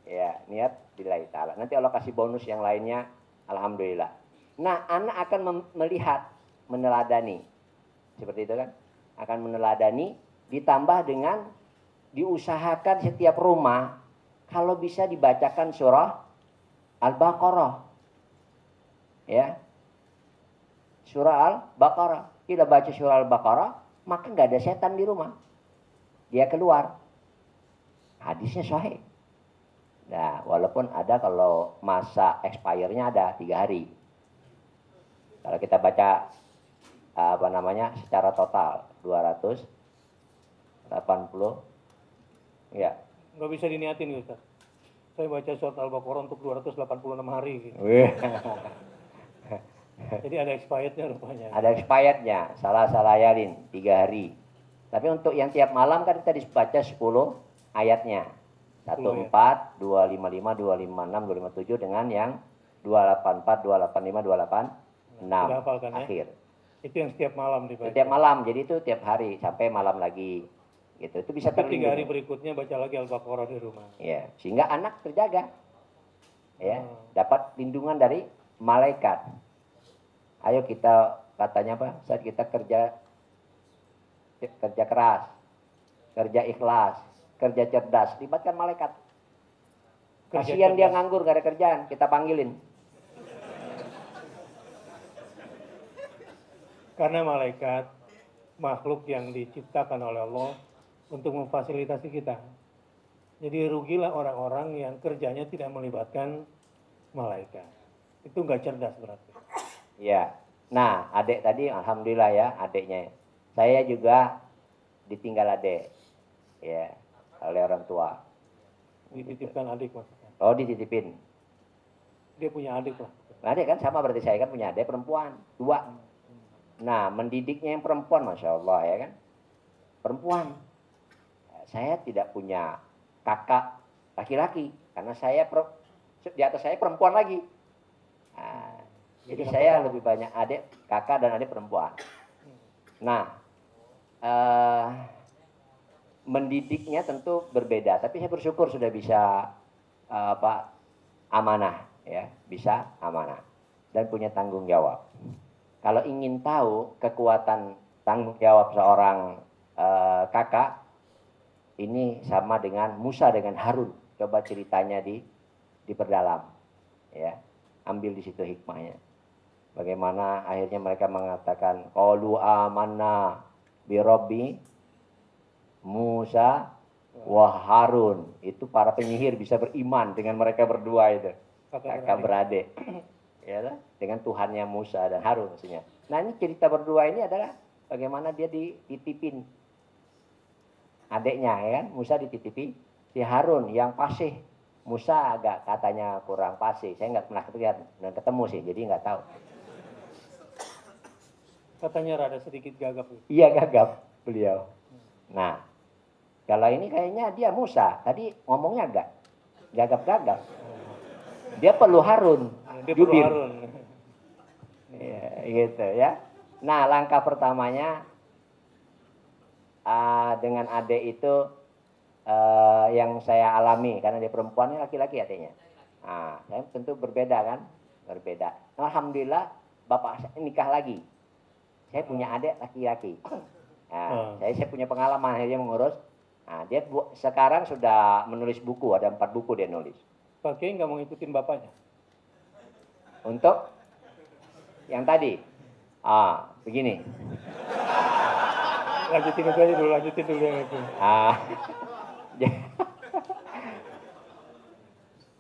Ya, niat lillahi ta'ala. Nanti Allah kasih bonus yang lainnya, alhamdulillah. Nah, anak akan melihat, meneladani. Seperti itu kan? Akan meneladani, ditambah dengan diusahakan setiap rumah, kalau bisa dibacakan surah Al-Baqarah. Ya. Surah Al-Baqarah. Kita baca surah Al-Baqarah, maka nggak ada setan di rumah. Dia keluar. Hadisnya sahih. Nah, walaupun ada kalau masa expire-nya ada 3 hari. Kalau kita baca apa namanya secara total 280 ya. Nggak bisa diniatin Ustaz. Saya baca surat Al-Baqarah untuk 286 hari. Gitu. Jadi ada expirednya rupanya. Ada expirednya, salah yalin 3 hari. Tapi untuk yang tiap malam kan kita dibaca 10 ayatnya. 14, 255, 256, 257 dengan yang 284, 285, 286 Sudah hafal kan, ya? akhir. Itu yang setiap malam dibaca. Setiap malam, jadi itu tiap hari sampai malam lagi. Gitu. Itu bisa Tapi 3 hari terlindungi. berikutnya baca lagi Al-Baqarah di rumah. Ya, sehingga anak terjaga. Ya, Hmm. dapat lindungan dari malaikat. Ayo kita katanya apa? Saat kita kerja keras, kerja ikhlas, kerja cerdas, libatkan malaikat. Kerja Kasihan dia cerdas. nganggur gak ada kerjaan, kita panggilin. Karena malaikat makhluk yang diciptakan oleh Allah untuk memfasilitasi kita. Jadi rugilah orang-orang yang kerjanya tidak melibatkan malaikat. Itu nggak cerdas berarti. Ya. Nah, adik tadi alhamdulillah ya, adiknya. Saya juga ditinggal adik. Ya, oleh orang tua. Dititipkan adik maksudnya. Oh, dititipin. Dia punya adik lah. Adik kan sama berarti saya kan punya adik perempuan, 2. Nah, mendidiknya yang perempuan, Masya Allah ya kan. Perempuan. Saya tidak punya kakak laki-laki. Karena saya di atas saya perempuan lagi. Nah, jadi saya lebih banyak adik, kakak dan adik perempuan. Nah, mendidiknya tentu berbeda. Tapi saya bersyukur sudah bisa amanah. Ya, bisa amanah. Dan punya tanggung jawab. Kalau ingin tahu kekuatan tanggung jawab seorang kakak, ini sama dengan Musa dengan Harun. Coba ceritanya diperdalam, ya, ambil di situ hikmahnya. Bagaimana akhirnya mereka mengatakan, qalu amanna bi Rabbi Musa wa Harun. Itu para penyihir bisa beriman dengan mereka berdua itu, kakak beradik. Ya, dengan Tuhannya Musa dan Harun maksudnya. Nah, ini cerita berdua ini adalah bagaimana dia dititipin adiknya, ya kan? Musa dititipi si Harun yang fasih. Musa agak katanya kurang fasih. Saya nggak pernah ketemu sih, jadi nggak tahu. Katanya rada sedikit gagap. Iya, gagap beliau. Nah, kalau ini kayaknya dia Musa. Tadi ngomongnya agak gagap-gagap. Dia perlu Harun. Dia perlu jubir. Harun. Ya, gitu ya. Nah, langkah pertamanya dengan adik itu yang saya alami karena dia perempuan, ini laki-laki adiknya. Nah, saya tentu berbeda kan, berbeda. Nah, alhamdulillah bapak saya nikah lagi. Saya punya adik laki-laki. Nah, saya punya pengalaman akhirnya mengurus. Nah, dia sekarang sudah menulis buku, ada 4 buku dia nulis. Pak Kiai nggak mau ngikutin bapaknya? Untuk yang tadi, begini. Lanjutin itu aja dulu, lanjutin dulu yang itu.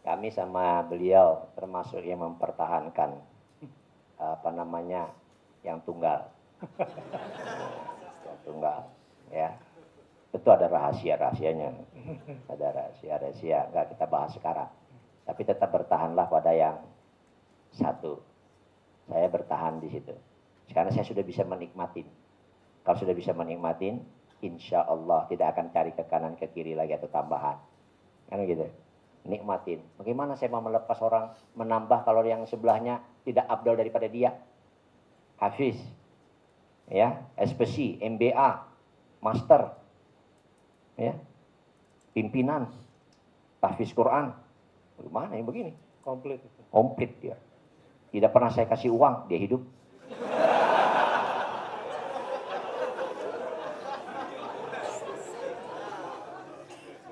Kami sama beliau termasuk yang mempertahankan yang tunggal. Yang tunggal, ya. Tentu ada rahasianya. Ada rahasia-rahasia, nggak kita bahas sekarang. Tapi tetap bertahanlah pada yang satu. Saya bertahan di situ. Karena saya sudah bisa menikmatin. Kalau sudah bisa menikmatin, insya Allah tidak akan cari ke kanan ke kiri lagi atau tambahan. Kan gitu. Nikmatin. Bagaimana saya mau melepas orang menambah kalau yang sebelahnya tidak abdal daripada dia? Hafiz, ya, SPC, MBA, Master, ya, pimpinan, tahfiz Quran. Gimana yang begini? Komplit itu. Komplit dia. Tidak pernah saya kasih uang, dia hidup.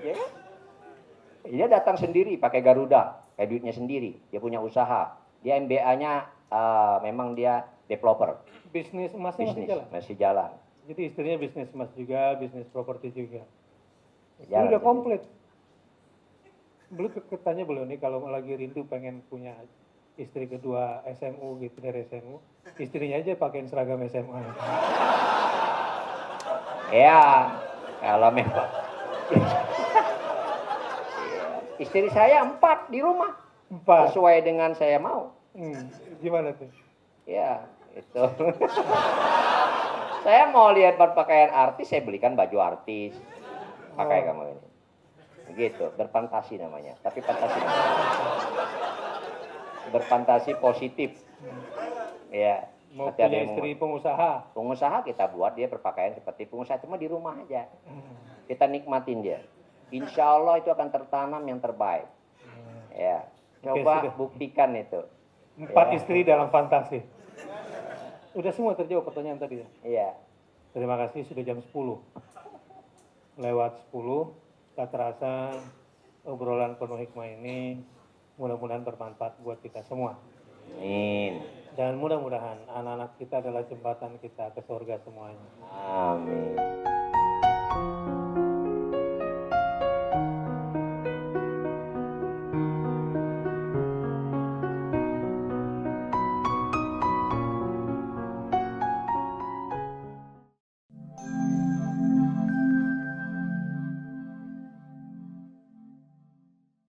Ya. Dia datang sendiri pakai Garuda, kayak duitnya sendiri. Dia punya usaha. Dia MBA-nya memang dia developer. Bisnis emasnya masih jalan? Masih jalan. Jadi istrinya bisnis emas juga, bisnis properti juga. Ini Jalan, udah jadi. komplit. Belum ketanya belum nih kalau lagi rindu pengen punya istri kedua SMU gitu dari SMU, istrinya aja pakein seragam SMA. Ya, kalau memang. Istri saya 4 di rumah. 4. Sesuai dengan saya mau. Gimana tuh? Ya, itu. Saya mau lihat berpakaian artis, saya belikan baju artis. Pakai kamu ini. Begitu, berfantasi namanya. Tapi fantasi namanya. Berfantasi positif. Ya. Mau Tapi ada punya yang istri pengusaha. Pengusaha kita buat dia berpakaian seperti pengusaha, cuma di rumah aja. Kita nikmatin dia. Insya Allah itu akan tertanam yang terbaik. Ya, Oke, coba sudah. buktikan itu. 4 Ya. istri dalam fantasi. Udah semua terjawab pertanyaan tadi ya. Iya. Terima kasih, sudah jam 10. Lewat 10, tak terasa obrolan penuh hikmah ini mudah-mudahan bermanfaat buat kita semua. Amin. Dan mudah-mudahan anak-anak kita adalah jembatan kita ke surga semuanya. Amin.